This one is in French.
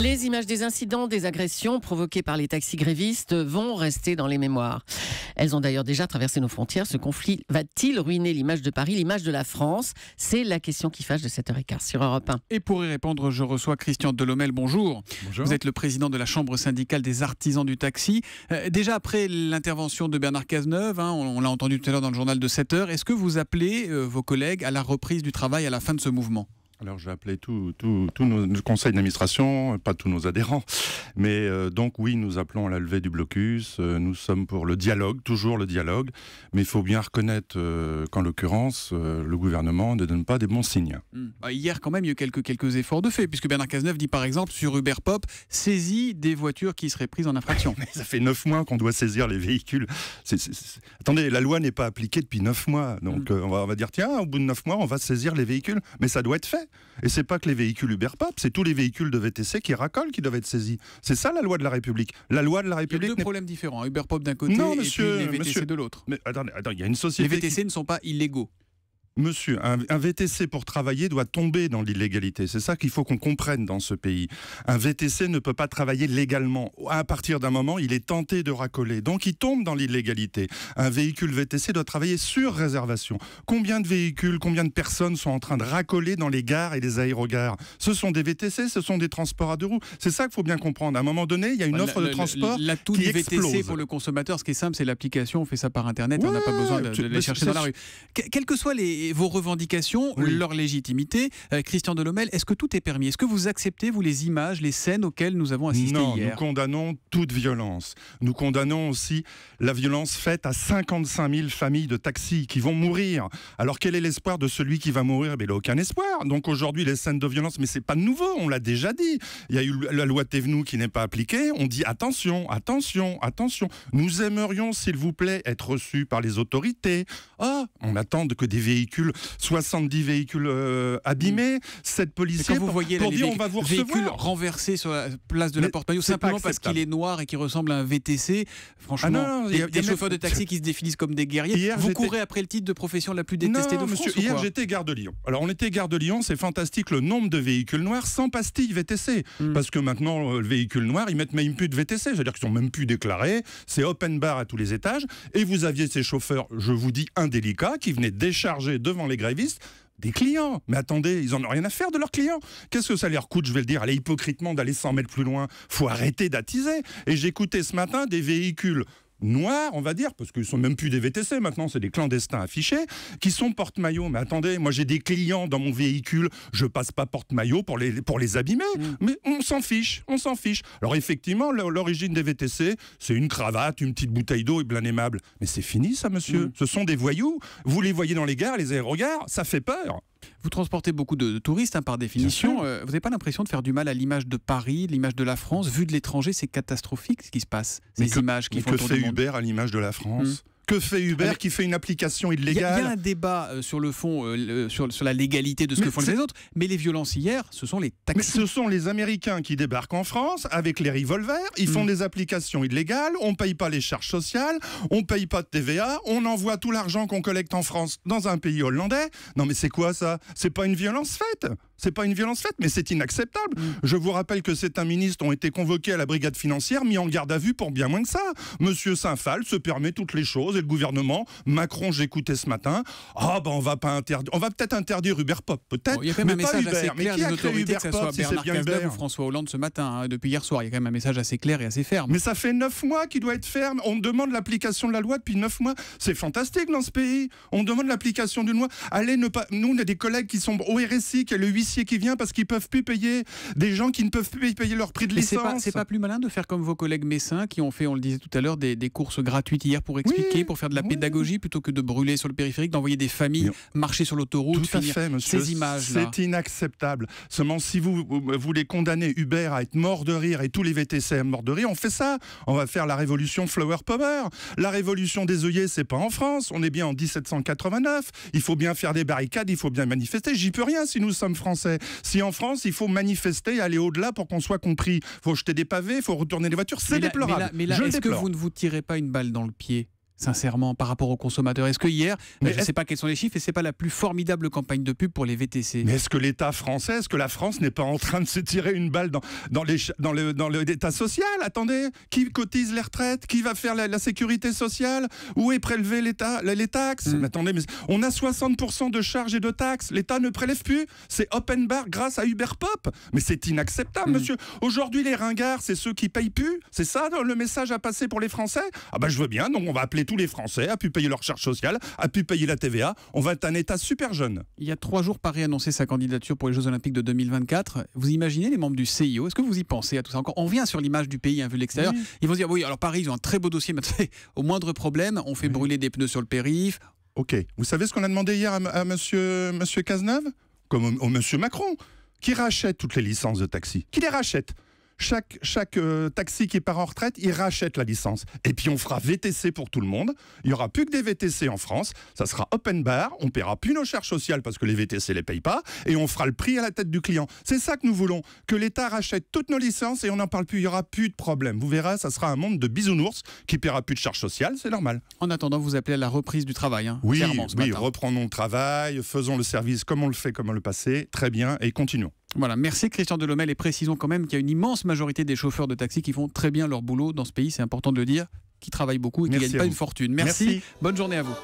Les images des incidents, des agressions provoquées par les taxis grévistes vont rester dans les mémoires. Elles ont d'ailleurs déjà traversé nos frontières. Ce conflit va-t-il ruiner l'image de Paris, l'image de la France? C'est la question qui fâche de 7h15 sur Europe 1. Et pour y répondre, je reçois Christian Delhommel. Bonjour. Bonjour. Vous êtes le président de la Chambre syndicale des artisans du taxi. Déjà après l'intervention de Bernard Cazeneuve, on l'a entendu tout à l'heure dans le journal de 7h, est-ce que vous appelez vos collègues à la reprise du travail à la fin de ce mouvement ? Alors j'ai appelé tous nos conseils d'administration, pas tous nos adhérents, mais donc oui, nous appelons à la levée du blocus, nous sommes pour le dialogue, toujours le dialogue, mais il faut bien reconnaître qu'en l'occurrence, le gouvernement ne donne pas des bons signes. Hier quand même, il y a eu quelques efforts de fait, puisque Bernard Cazeneuve dit par exemple sur Uber Pop, saisit des voitures qui seraient prises en infraction. Mais ça fait 9 mois qu'on doit saisir les véhicules. Attendez, la loi n'est pas appliquée depuis 9 mois, donc on va dire tiens, au bout de 9 mois, on va saisir les véhicules, mais ça doit être fait. Et c'est pas que les véhicules Uber Pop, c'est tous les véhicules de VTC qui racolent qui doivent être saisis. C'est ça la loi de la République. La loi de la République. Il y a deux problèmes différents. Uber Pop d'un côté et puis les VTC de l'autre. Mais attendez, il y a une société. Les VTC ne sont pas illégaux. Monsieur, un VTC pour travailler doit tomber dans l'illégalité. C'est ça qu'il faut qu'on comprenne dans ce pays. Un VTC ne peut pas travailler légalement. À partir d'un moment, il est tenté de racoler. Donc, il tombe dans l'illégalité. Un véhicule VTC doit travailler sur réservation. Combien de véhicules, combien de personnes sont en train de racoler dans les gares et les aérogares? Ce sont des VTC, ce sont des transports à deux roues. C'est ça qu'il faut bien comprendre. À un moment donné, il y a une offre de transport l'atout qui du explose. VTC pour le consommateur, ce qui est simple, c'est l'application. On fait ça par Internet. On n'a pas besoin de les chercher dans la rue. Quelles que soient vos revendications, leur légitimité, Christian Delhommel, est-ce que tout est permis? Est-ce que vous acceptez, vous, les images, les scènes auxquelles nous avons assisté hier? Non, nous condamnons toute violence. Nous condamnons aussi la violence faite à 55 000 familles de taxis qui vont mourir. Alors quel est l'espoir de celui qui va mourir? Mais il n'a aucun espoir. Donc aujourd'hui, les scènes de violence, mais c'est pas nouveau, on l'a déjà dit. Il y a eu la loi Thévenoud qui n'est pas appliquée. On dit attention, attention, attention. Nous aimerions, s'il vous plaît, être reçus par les autorités. On attend que des véhicules, 70 véhicules abîmés, 7 policiers vous voyez pour dire les on va vous véhicules recevoir. renversés sur la place de la Porte-Maillot simplement parce qu'il est noir et qu'il ressemble à un VTC. Franchement, des chauffeurs de taxi qui se définissent comme des guerriers. Hier, vous courez après le titre de profession la plus détestée de France, hier, j'étais gare de Lyon. Alors, on était gare de Lyon, c'est fantastique le nombre de véhicules noirs sans pastilles VTC. Parce que maintenant, le véhicule noir, ils mettent même plus de VTC. C'est-à-dire qu'ils sont même plus déclarés. C'est open bar à tous les étages. Et vous aviez ces chauffeurs, je vous dis, indélicats, qui venaient décharger devant les grévistes des clients. Mais attendez, ils en ont rien à faire de leurs clients. Qu'est-ce que ça leur coûte, je vais le dire, aller hypocritement d'aller 100 mètres plus loin? Faut arrêter d'attiser. Et j'écoutais ce matin des véhicules noirs, on va dire, parce qu'ils sont même plus des VTC maintenant, c'est des clandestins affichés, qui sont porte-maillot. Mais attendez, moi j'ai des clients dans mon véhicule, je passe pas porte-maillot pour les abîmer, mais on s'en fiche, on s'en fiche. Alors effectivement, l'origine des VTC, c'est une cravate, une petite bouteille d'eau et bien aimable. Mais c'est fini ça, monsieur. Ce sont des voyous. Vous les voyez dans les gares, les aérogares, ça fait peur. Vous transportez beaucoup de touristes, par définition. Vous n'avez pas l'impression de faire du mal à l'image de Paris, l'image de la France? Vu de l'étranger, c'est catastrophique ce qui se passe. Ces images qui font le tour du monde. Que fait Uber à l'image de la France? Que fait Uber qui fait une application illégale? Il y a un débat sur le fond, sur la légalité de ce que font les autres, mais les violences hier, ce sont les taxis. Mais ce sont les Américains qui débarquent en France avec les revolvers, ils font des applications illégales, on ne paye pas les charges sociales, on ne paye pas de TVA, on envoie tout l'argent qu'on collecte en France dans un pays hollandais. Non mais c'est quoi ça? C'est pas une violence faite? C'est pas une violence faite, mais c'est inacceptable. Je vous rappelle que certains ministres ont été convoqués à la brigade financière, mis en garde à vue pour bien moins que ça. Monsieur Saint-Phal se permet toutes les choses et le gouvernement, Macron, j'écoutais ce matin, on va peut-être interdire Uber Pop, peut-être. Il y a quand même un message Uber. assez clair des autorités, que ce soit Bernard Cazeneuve ou François Hollande ce matin, depuis hier soir. Il y a quand même un message assez clair et assez ferme. Mais ça fait 9 mois qu'il doit être ferme. On demande l'application de la loi depuis 9 mois. C'est fantastique dans ce pays. On demande l'application d'une loi. Nous, on a des collègues qui sont au RSI, qui est le huissier qui vient parce qu'ils ne peuvent plus payer, des gens qui ne peuvent plus payer leur prix de licence. C'est pas plus malin de faire comme vos collègues messins qui ont fait, on le disait tout à l'heure, des courses gratuites hier pour expliquer, pour faire de la pédagogie plutôt que de brûler sur le périphérique, d'envoyer des familles marcher sur l'autoroute, finir ces images-là. C'est inacceptable. Seulement, si vous voulez condamner Uber à être mort de rire et tous les VTC à mort de rire, on fait ça. On va faire la révolution Flower Power. La révolution des œillets, c'est pas en France. On est bien en 1789. Il faut bien faire des barricades, il faut bien manifester. J'y peux rien si nous sommes français. Si en France, il faut manifester, aller au-delà pour qu'on soit compris. Il faut jeter des pavés, il faut retourner les voitures. C'est déplorable. Mais là, est-ce que vous ne vous tirez pas une balle dans le pied ? sincèrement, par rapport aux consommateurs? Est-ce que hier, je ne sais pas quels sont les chiffres, et c'est pas la plus formidable campagne de pub pour les VTC? Mais est-ce que l'État français, est-ce que la France n'est pas en train de se tirer une balle dans l'État social? Attendez, qui cotise les retraites? Qui va faire la sécurité sociale? Où est prélevé l'État, les taxes? Mais attendez, mais on a 60% de charges et de taxes. L'État ne prélève plus. C'est open bar grâce à Uber Pop. Mais c'est inacceptable, monsieur. Aujourd'hui, les ringards, c'est ceux qui payent plus. C'est ça le message à passer pour les Français? Ah ben je veux bien. Donc on va appeler tous les Français à pu payer leur charge sociale, à pu payer la TVA. On va être un État super jeune. Il y a 3 jours, Paris a annoncé sa candidature pour les Jeux Olympiques de 2024. Vous imaginez les membres du CIO? Est-ce que vous y pensez à tout ça? Encore, on vient sur l'image du pays, vu de l'extérieur. Oui. Ils vont se dire, oui, alors Paris, ils ont un très beau dossier, mais au moindre problème, on fait brûler des pneus sur le périph'. Ok. Vous savez ce qu'on a demandé hier à monsieur Cazeneuve? Comme au monsieur Macron, qui rachète toutes les licences de taxi. Qui les rachète? Chaque taxi qui part en retraite, il rachète la licence. Et puis on fera VTC pour tout le monde. Il n'y aura plus que des VTC en France. Ça sera open bar. On ne paiera plus nos charges sociales parce que les VTC ne les payent pas. Et on fera le prix à la tête du client. C'est ça que nous voulons. Que l'État rachète toutes nos licences et on n'en parle plus. Il n'y aura plus de problème. Vous verrez, ça sera un monde de bisounours qui ne paiera plus de charges sociales. C'est normal. En attendant, vous appelez à la reprise du travail. Oui, clairement, oui, reprenons le travail, faisons le service comme on le fait, comme le passé. Très bien, et continuons. Voilà, merci Christian Delhommel, et précisons quand même qu'il y a une immense majorité des chauffeurs de taxi qui font très bien leur boulot dans ce pays, c'est important de le dire, qui travaillent beaucoup et qui ne gagnent pas une fortune. Merci, bonne journée à vous.